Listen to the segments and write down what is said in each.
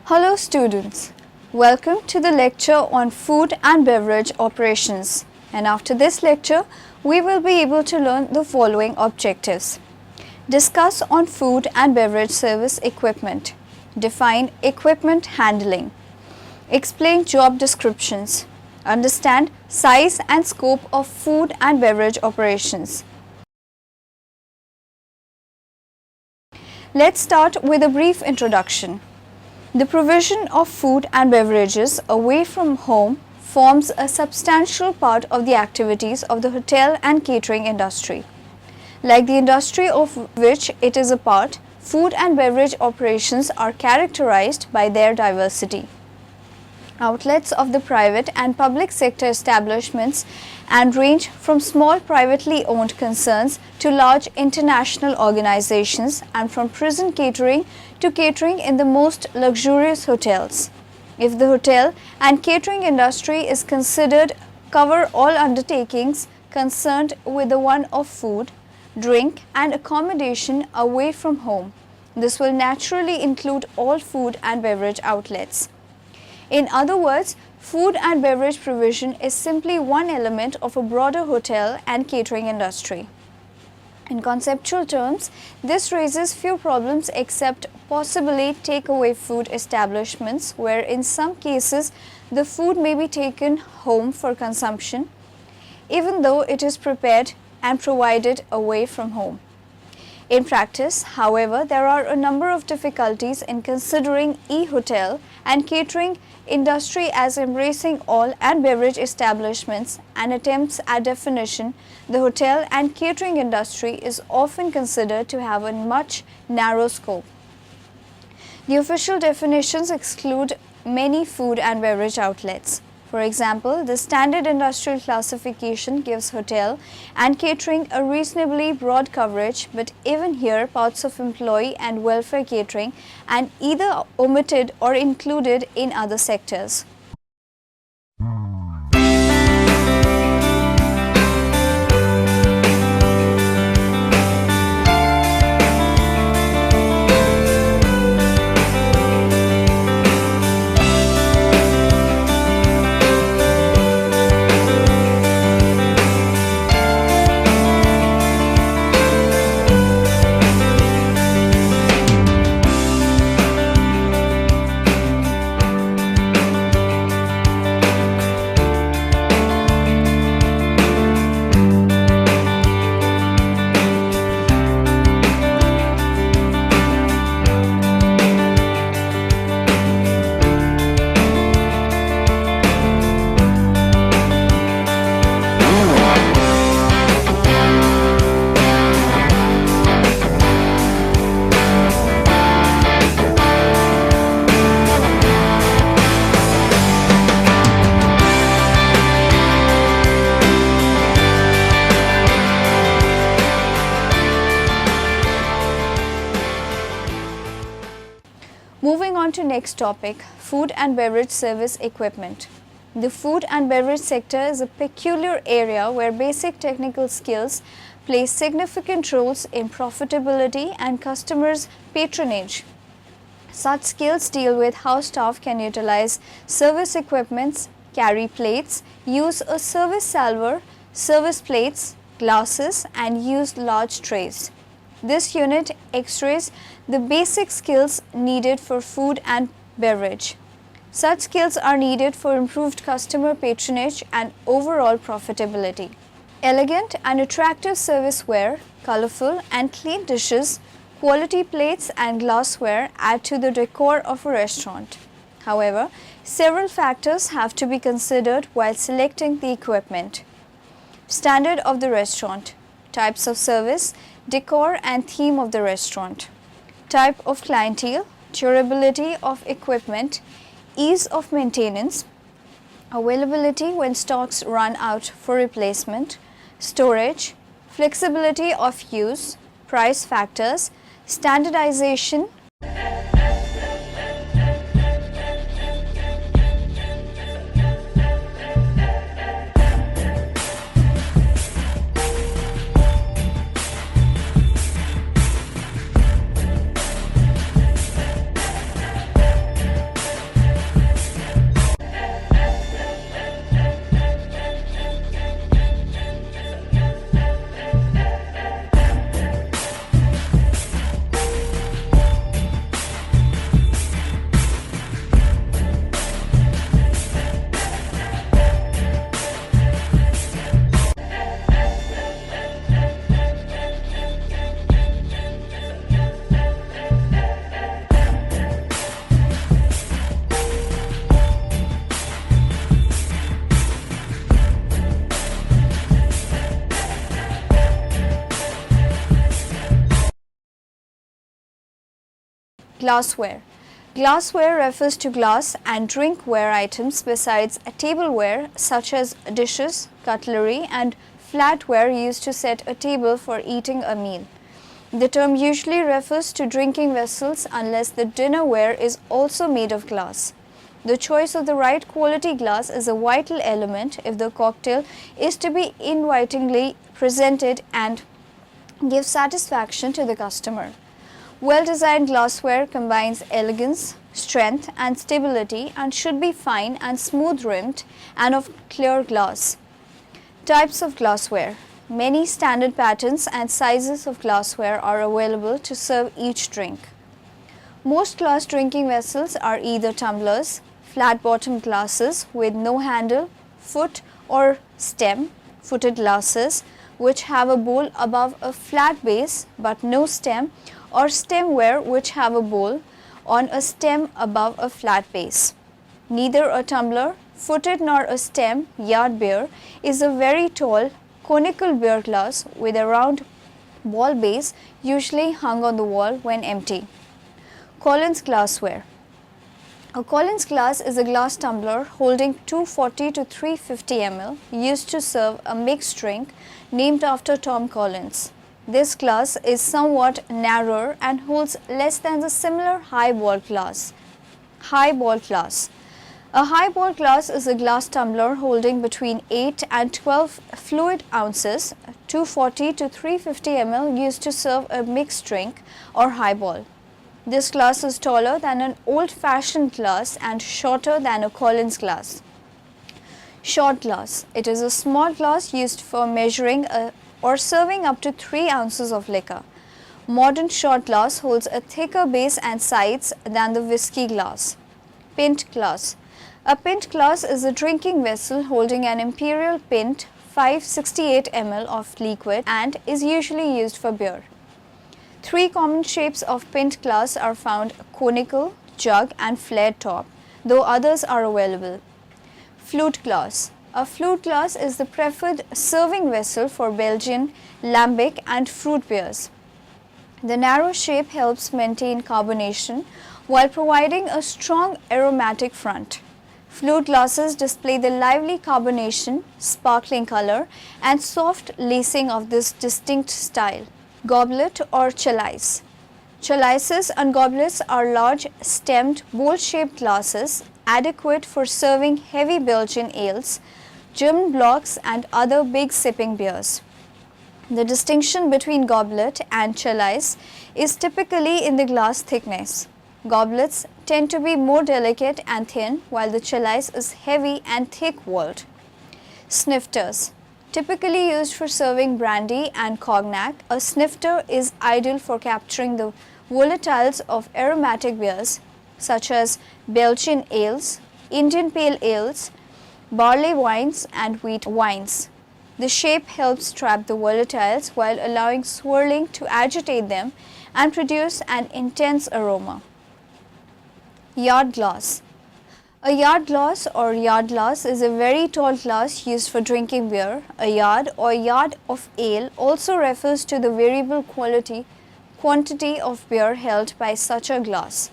Hello students, welcome to the lecture on food and beverage operations, and after this lecture we will be able to learn the following objectives. Discuss on food and beverage service equipment, define equipment handling, explain job descriptions, understand size and scope of food and beverage operations. Let's start with a brief introduction. The provision of food and beverages away from home forms a substantial part of the activities of the hotel and catering industry. Like the industry of which it is a part, food and beverage operations are characterized by their diversity. Outlets of the private and public sector establishments and range from small privately owned concerns to large international organizations, and from prison catering to catering in the most luxurious hotels. If the hotel and catering industry is considered cover all undertakings concerned with the one of food, drink and accommodation away from home, this will naturally include all food and beverage outlets. In other words, food and beverage provision is simply one element of a broader hotel and catering industry. In conceptual terms, this raises few problems except possibly takeaway food establishments, where in some cases the food may be taken home for consumption, even though it is prepared and provided away from home. In practice, however, there are a number of difficulties in considering e-hotel and catering industry as embracing all and beverage establishments, and attempts at definition. The hotel and catering industry is often considered to have a much narrow scope. The official definitions exclude many food and beverage outlets. For example, the standard industrial classification gives hotel and catering a reasonably broad coverage, but even here parts of employee and welfare catering are either omitted or included in other sectors. Moving on to next topic, food and beverage service equipment. The food and beverage sector is a peculiar area where basic technical skills play significant roles in profitability and customers' patronage. Such skills deal with how staff can utilize service equipments, carry plates, use a service salver, service plates, glasses, and use large trays. This unit x-rays the basic skills needed for food and beverage. Such skills are needed for improved customer patronage and overall profitability. Elegant and attractive serviceware, colorful and clean dishes, quality plates and glassware add to the decor of a restaurant. However, several factors have to be considered while selecting the equipment. Standard of the restaurant, types of service, decor and theme of the restaurant, type of clientele, durability of equipment, ease of maintenance, availability when stocks run out for replacement, storage, flexibility of use, price factors, standardization, Glassware. Glassware refers to glass and drinkware items besides tableware such as dishes, cutlery and flatware used to set a table for eating a meal. The term usually refers to drinking vessels unless the dinnerware is also made of glass. The choice of the right quality glass is a vital element if the cocktail is to be invitingly presented and give satisfaction to the customer. Well-designed glassware combines elegance, strength and stability and should be fine and smooth-rimmed and of clear glass. Types of glassware. Many standard patterns and sizes of glassware are available to serve each drink. Most glass drinking vessels are either tumblers, flat-bottomed glasses with no handle, foot or stem, footed glasses which have a bowl above a flat base but no stem, or stemware which have a bowl on a stem above a flat base. Neither a tumbler, footed nor a stem yard beer is a very tall conical beer glass with a round ball base usually hung on the wall when empty. Collins glassware. A Collins glass is a glass tumbler holding 240 to 350 ml used to serve a mixed drink named after Tom Collins. This glass is somewhat narrower and holds less than the similar highball glass. Highball glass. A highball glass is a glass tumbler holding between 8 and 12 fluid ounces, 240 to 350 ml used to serve a mixed drink or highball. This glass is taller than an old-fashioned glass and shorter than a Collins glass. Short glass. It is a small glass used for measuring or serving up to 3 ounces of liquor. Modern short glass holds a thicker base and sides than the whiskey glass. Pint glass. A pint glass is a drinking vessel holding an imperial pint 568 ml of liquid and is usually used for beer. 3 common shapes of pint glass are found: conical, jug and flared top, though others are available. Flute glass. A flute glass is the preferred serving vessel for Belgian, lambic and fruit beers. The narrow shape helps maintain carbonation while providing a strong aromatic front. Flute glasses display the lively carbonation, sparkling color and soft lacing of this distinct style. Goblet or chalice. Chalices and goblets are large stemmed bowl-shaped glasses adequate for serving heavy Belgian ales, German blocks and other big sipping beers. The distinction between goblet and chalice is typically in the glass thickness. Goblets tend to be more delicate and thin, while the chalice is heavy and thick-walled. Snifters. Typically used for serving brandy and cognac, a snifter is ideal for capturing the volatiles of aromatic beers such as Belgian ales, Indian pale ales, barley wines and wheat wines. The shape helps trap the volatiles while allowing swirling to agitate them and produce an intense aroma. Yard glass. A yard glass or yard glass is a very tall glass used for drinking beer. A yard or yard of ale also refers to the variable quantity of beer held by such a glass.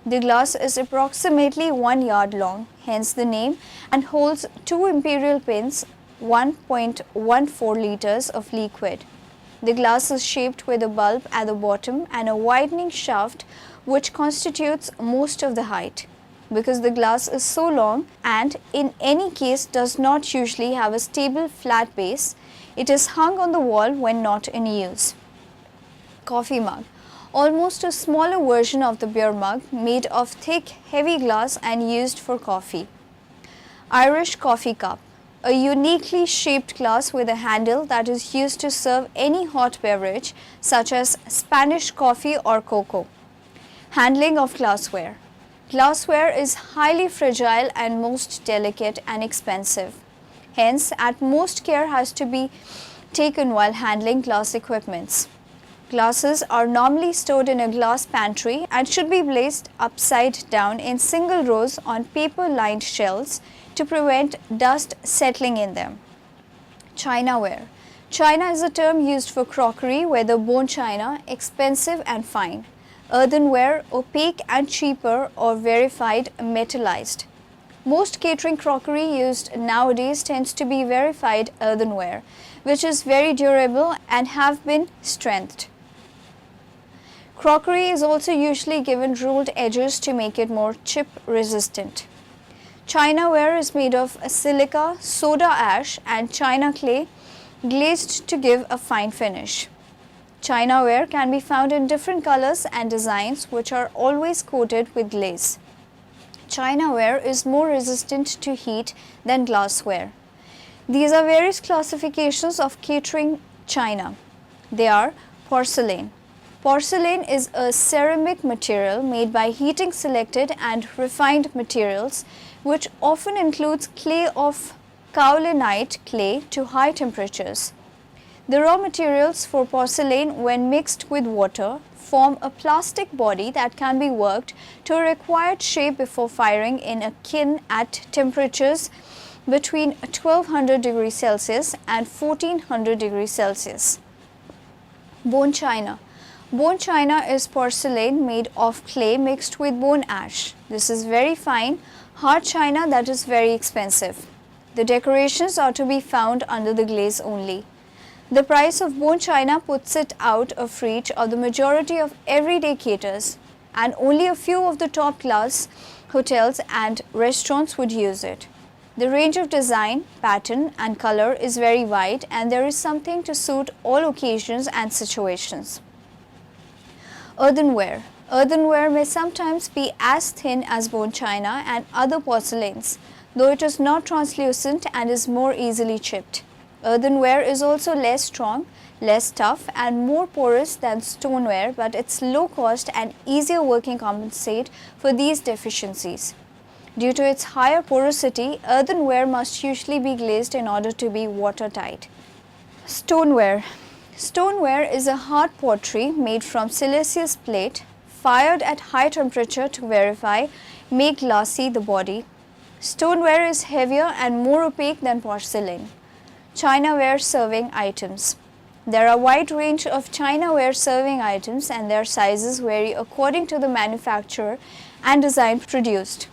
The glass is approximately 1 yard long, hence the name, and holds 2 imperial pints, 1.14 liters of liquid. The glass is shaped with a bulb at the bottom and a widening shaft which constitutes most of the height. Because the glass is so long and in any case does not usually have a stable flat base, it is hung on the wall when not in use. Coffee mug. Almost a smaller version of the beer mug made of thick, heavy glass and used for coffee. Irish coffee cup. A uniquely shaped glass with a handle that is used to serve any hot beverage such as Spanish coffee or cocoa. Handling of glassware. Glassware is highly fragile and most delicate and expensive. Hence, utmost care has to be taken while handling glass equipments. Glasses are normally stored in a glass pantry and should be placed upside down in single rows on paper-lined shelves to prevent dust settling in them. Chinaware. China is a term used for crockery, whether bone china, expensive and fine. Earthenware, opaque and cheaper or verified metallized. Most catering crockery used nowadays tends to be verified earthenware, which is very durable and have been strengthened. Crockery is also usually given ruled edges to make it more chip resistant. Chinaware is made of silica, soda ash and china clay glazed to give a fine finish. Chinaware can be found in different colors and designs which are always coated with glaze. Chinaware is more resistant to heat than glassware. These are various classifications of catering china. They are porcelain. Porcelain is a ceramic material made by heating selected and refined materials, which often includes clay of kaolinite clay to high temperatures. The raw materials for porcelain, when mixed with water, form a plastic body that can be worked to a required shape before firing in a kiln at temperatures between 1200 degrees Celsius and 1400 degrees Celsius. Bone china. Bone china is porcelain made of clay mixed with bone ash. This is very fine, hard china that is very expensive. The decorations are to be found under the glaze only. The price of bone china puts it out of reach of the majority of everyday caterers, and only a few of the top class hotels and restaurants would use it. The range of design, pattern and color is very wide, and there is something to suit all occasions and situations. Earthenware. Earthenware may sometimes be as thin as bone china and other porcelains, though it is not translucent and is more easily chipped. Earthenware is also less strong, less tough and more porous than stoneware, but its low cost and easier working compensate for these deficiencies. Due to its higher porosity, earthenware must usually be glazed in order to be watertight. Stoneware. Stoneware is a hard pottery made from siliceous plate, fired at high temperature to verify, make glassy the body. Stoneware is heavier and more opaque than porcelain. Chinaware serving items. There are a wide range of chinaware serving items, and their sizes vary according to the manufacturer and design produced.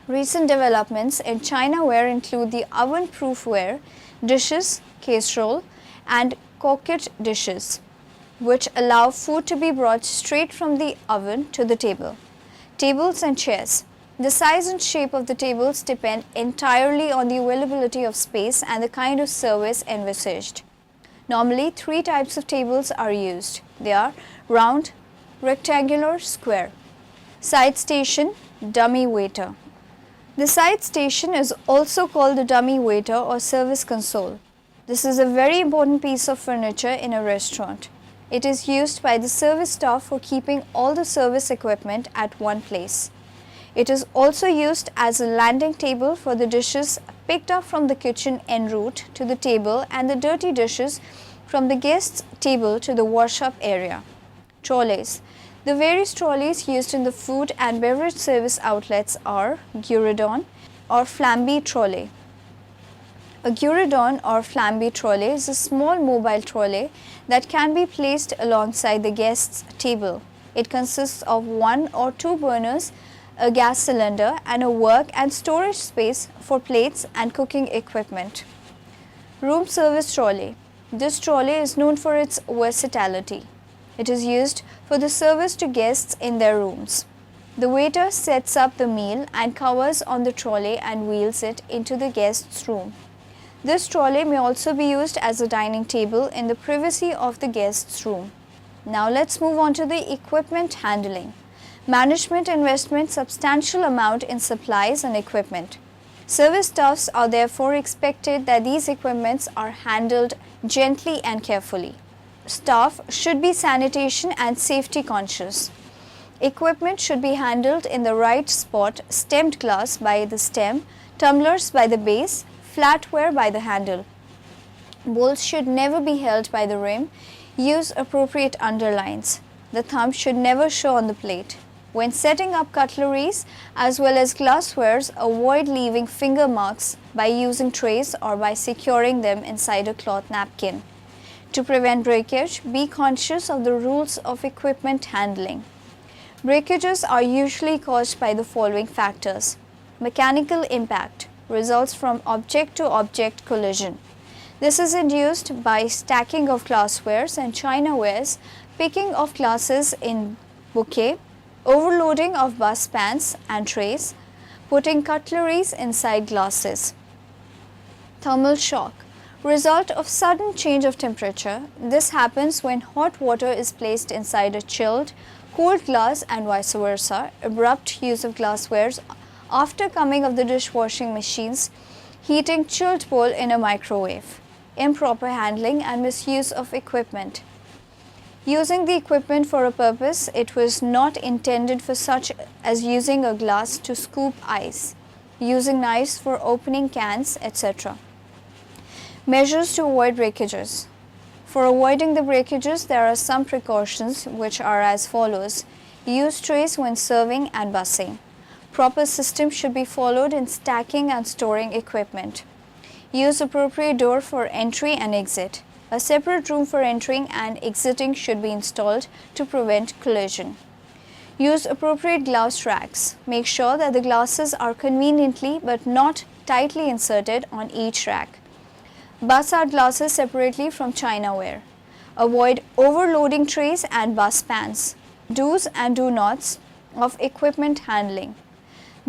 Recent developments in chinaware include the oven-proof ware, dishes, casserole, and coquette dishes, which allow food to be brought straight from the oven to the table. Tables and chairs. The size and shape of the tables depend entirely on the availability of space and the kind of service envisaged. Normally, three types of tables are used. They are round, rectangular, square. Side station, dummy waiter. The side station is also called the dummy waiter or service console. This is a very important piece of furniture in a restaurant. It is used by the service staff for keeping all the service equipment at one place. It is also used as a landing table for the dishes picked up from the kitchen en route to the table and the dirty dishes from the guest's table to the wash-up area. Trolleys. The various trolleys used in the food and beverage service outlets are gueridon or flambe trolley. A gueridon or flambe trolley is a small mobile trolley that can be placed alongside the guest's table. It consists of one or two burners, a gas cylinder, and a work and storage space for plates and cooking equipment. Room service trolley. This trolley is known for its versatility. It is used for the service to guests in their rooms. The waiter sets up the meal and covers on the trolley and wheels it into the guest's room. This trolley may also be used as a dining table in the privacy of the guest's room. Now let's move on to the equipment handling. Management invests substantial amount in supplies and equipment. Service staffs are therefore expected that these equipments are handled gently and carefully. Staff should be sanitation and safety conscious. Equipment should be handled in the right spot, stemmed glass by the stem, tumblers by the base, flatware by the handle. Bowls should never be held by the rim. Use appropriate underlines. The thumb should never show on the plate. When setting up cutleries as well as glasswares, avoid leaving finger marks by using trays or by securing them inside a cloth napkin. To prevent breakage, be conscious of the rules of equipment handling. Breakages are usually caused by the following factors. Mechanical impact results from object-to-object collision. This is induced by stacking of glasswares and chinawares, picking of glasses in bouquet, overloading of bus pans and trays, putting cutleries inside glasses. Thermal shock. Result of sudden change of temperature. This happens when hot water is placed inside a chilled, cold glass and vice versa. Abrupt use of glasswares after coming of the dishwashing machines. Heating chilled bowl in a microwave. Improper handling and misuse of equipment. Using the equipment for a purpose it was not intended for, such as using a glass to scoop ice, using knives for opening cans, etc. Measures to avoid breakages. For avoiding the breakages, there are some precautions which are as follows. Use trays when serving and busing. Proper system should be followed in stacking and storing equipment. Use appropriate door for entry and exit. A separate room for entering and exiting should be installed to prevent collision. Use appropriate glass racks. Make sure that the glasses are conveniently but not tightly inserted on each rack. Bus out glasses separately from chinaware. Avoid overloading trays and bus pans. Do's and do nots of equipment handling.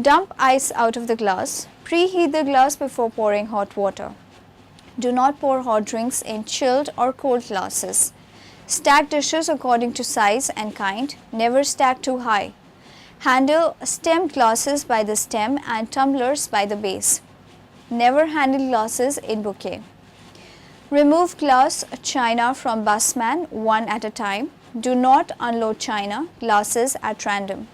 Dump ice out of the glass. Preheat the glass before pouring hot water. Do not pour hot drinks in chilled or cold glasses. Stack dishes according to size and kind. Never stack too high. Handle stemmed glasses by the stem and tumblers by the base. Never handle glasses in bouquet. Remove glass china from busman one at a time. Do not unload china glasses at random.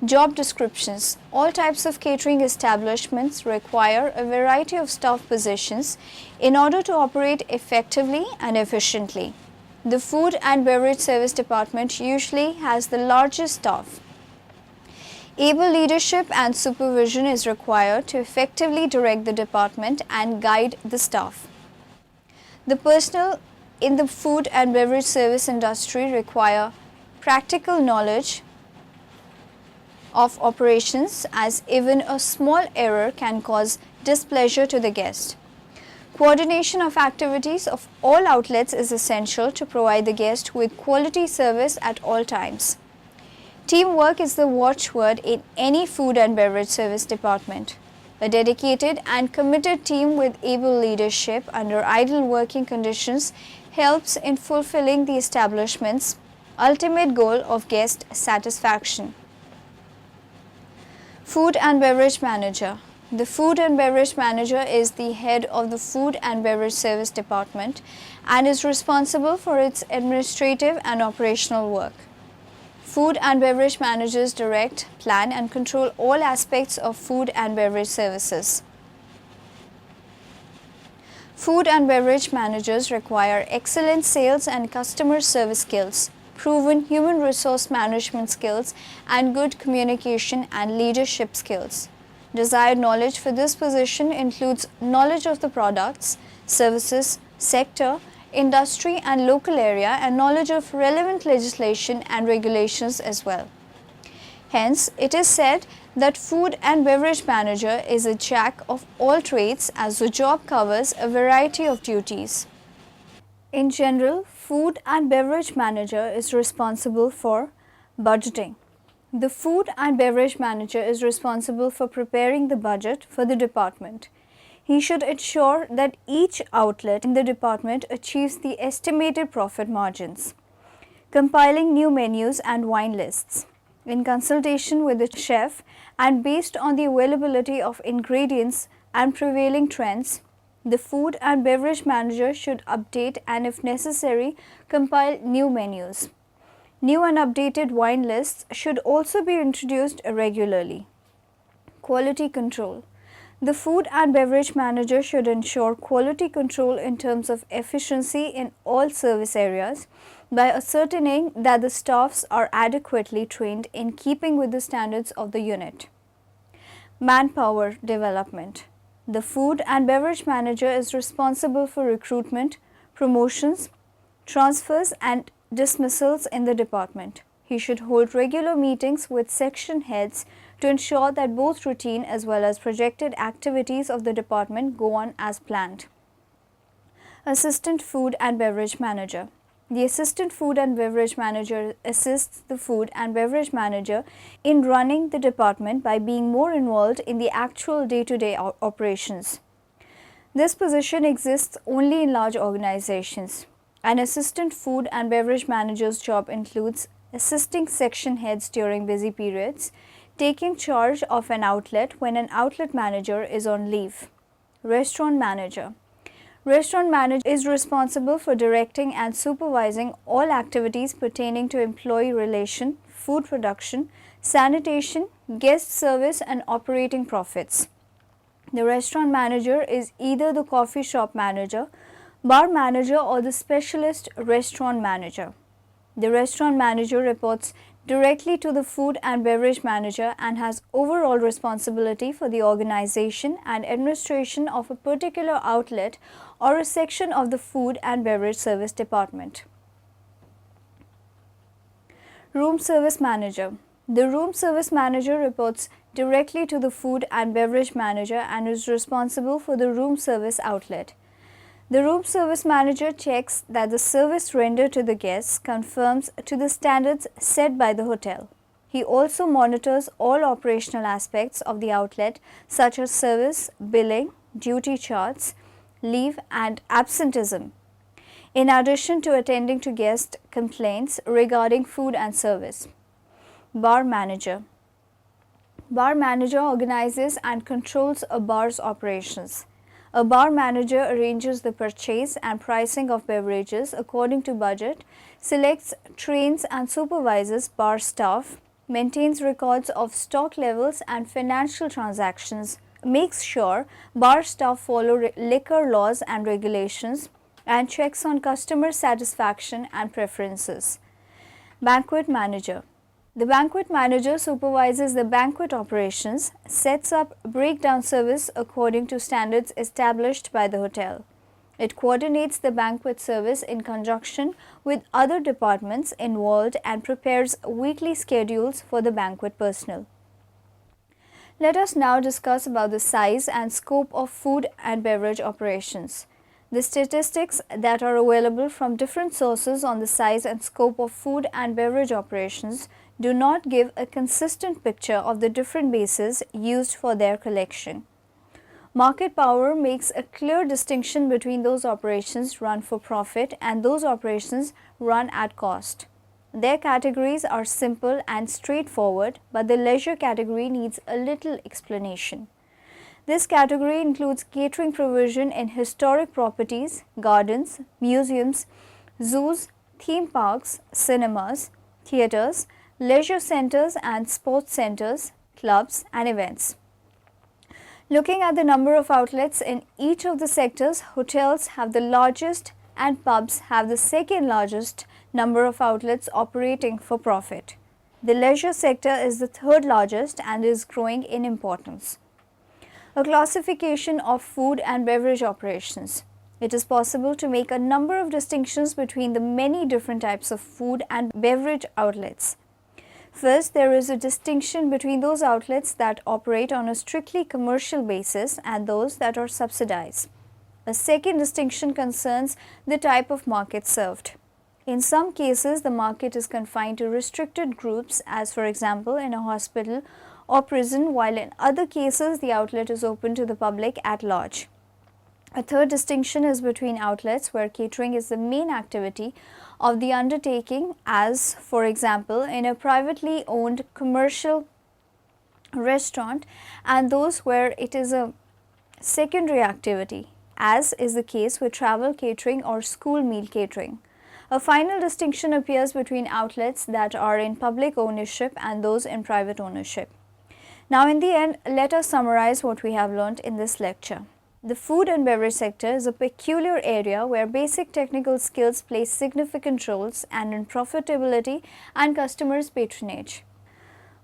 Job descriptions. All types of catering establishments require a variety of staff positions in order to operate effectively and efficiently. The Food and Beverage Service Department usually has the largest staff. Able leadership and supervision is required to effectively direct the department and guide the staff. The personnel in the food and beverage service industry require practical knowledge of operations, as even a small error can cause displeasure to the guest. Coordination of activities of all outlets is essential to provide the guest with quality service at all times. Teamwork is the watchword in any food and beverage service department. A dedicated and committed team with able leadership under ideal working conditions helps in fulfilling the establishment's ultimate goal of guest satisfaction. Food and Beverage Manager. The Food and Beverage Manager is the head of the Food and Beverage Service Department and is responsible for its administrative and operational work. Food and beverage managers direct, plan and control all aspects of food and beverage services. Food and beverage managers require excellent sales and customer service skills, proven human resource management skills, and good communication and leadership skills. Desired knowledge for this position includes knowledge of the products, services, sector, industry and local area, and knowledge of relevant legislation and regulations as well. Hence, it is said that food and beverage manager is a jack of all trades, as the job covers a variety of duties. In general, food and beverage manager is responsible for budgeting. The food and beverage manager is responsible for preparing the budget for the department. He should ensure that each outlet in the department achieves the estimated profit margins. Compiling new menus and wine lists. In consultation with the chef and based on the availability of ingredients and prevailing trends, the food and beverage manager should update and, if necessary, compile new menus. New and updated wine lists should also be introduced regularly. Quality control. The food and beverage manager should ensure quality control in terms of efficiency in all service areas by ascertaining that the staffs are adequately trained in keeping with the standards of the unit. Manpower development. The food and beverage manager is responsible for recruitment, promotions, transfers and dismissals in the department. He should hold regular meetings with section heads to ensure that both routine as well as projected activities of the department go on as planned. Assistant Food and Beverage Manager. The Assistant Food and Beverage Manager assists the Food and Beverage Manager in running the department by being more involved in the actual day-to-day operations. This position exists only in large organizations. An Assistant Food and Beverage Manager's job includes assisting section heads during busy periods, taking charge of an outlet when an outlet manager is on leave. Restaurant Manager. Restaurant manager is responsible for directing and supervising all activities pertaining to employee relation, food production, sanitation, guest service and operating profits. The restaurant manager is either the coffee shop manager, bar manager or the specialist restaurant manager. The restaurant manager reports directly to the food and beverage manager and has overall responsibility for the organization and administration of a particular outlet or a section of the food and beverage service department. Room service manager. The room service manager reports directly to the food and beverage manager and is responsible for the room service outlet. The room service manager checks that the service rendered to the guests conforms to the standards set by the hotel. He also monitors all operational aspects of the outlet such as service, billing, duty charts, leave and absenteeism, in addition to attending to guest complaints regarding food and service. Bar manager. Bar manager organizes and controls a bar's operations. A bar manager arranges the purchase and pricing of beverages according to budget, selects, trains and supervises bar staff, maintains records of stock levels and financial transactions, makes sure bar staff follow liquor laws and regulations, and checks on customer satisfaction and preferences. Banquet manager. The banquet manager supervises the banquet operations, sets up breakdown service according to standards established by the hotel. It coordinates the banquet service in conjunction with other departments involved and prepares weekly schedules for the banquet personnel. Let us now discuss about the size and scope of food and beverage operations. The statistics that are available from different sources on the size and scope of food and beverage operations do not give a consistent picture of the different bases used for their collection. Market power makes a clear distinction between those operations run for profit and those operations run at cost. Their categories are simple and straightforward, but the leisure category needs a little explanation. This category includes catering provision in historic properties, gardens, museums, zoos, theme parks, cinemas, theatres, leisure centers and sports centers, clubs and events. Looking at the number of outlets in each of the sectors, hotels have the largest and pubs have the second largest number of outlets operating for profit. The leisure sector is the third largest and is growing in importance. A classification of food and beverage operations. It is possible to make a number of distinctions between the many different types of food and beverage outlets. First, there is a distinction between those outlets that operate on a strictly commercial basis and those that are subsidized. A second distinction concerns the type of market served. In some cases, the market is confined to restricted groups, as for example in a hospital or prison, while in other cases the outlet is open to the public at large. A third distinction is between outlets where catering is the main activity of the undertaking, as for example in a privately owned commercial restaurant, and those where it is a secondary activity, as is the case with travel catering or school meal catering. A final distinction appears between outlets that are in public ownership and those in private ownership. Now in the end, let us summarize what we have learnt in this lecture. The food and beverage sector is a peculiar area where basic technical skills play significant roles and in profitability and customers' patronage.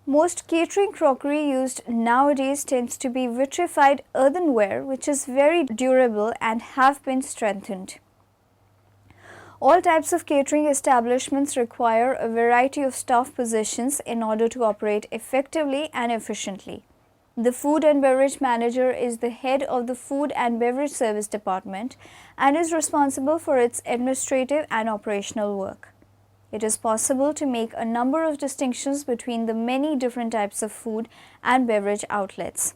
Most catering crockery used nowadays tends to be vitrified earthenware, which is very durable and have been strengthened. All types of catering establishments require a variety of staff positions in order to operate effectively and efficiently. The food and beverage manager is the head of the food and beverage service department and is responsible for its administrative and operational work. It is possible to make a number of distinctions between the many different types of food and beverage outlets.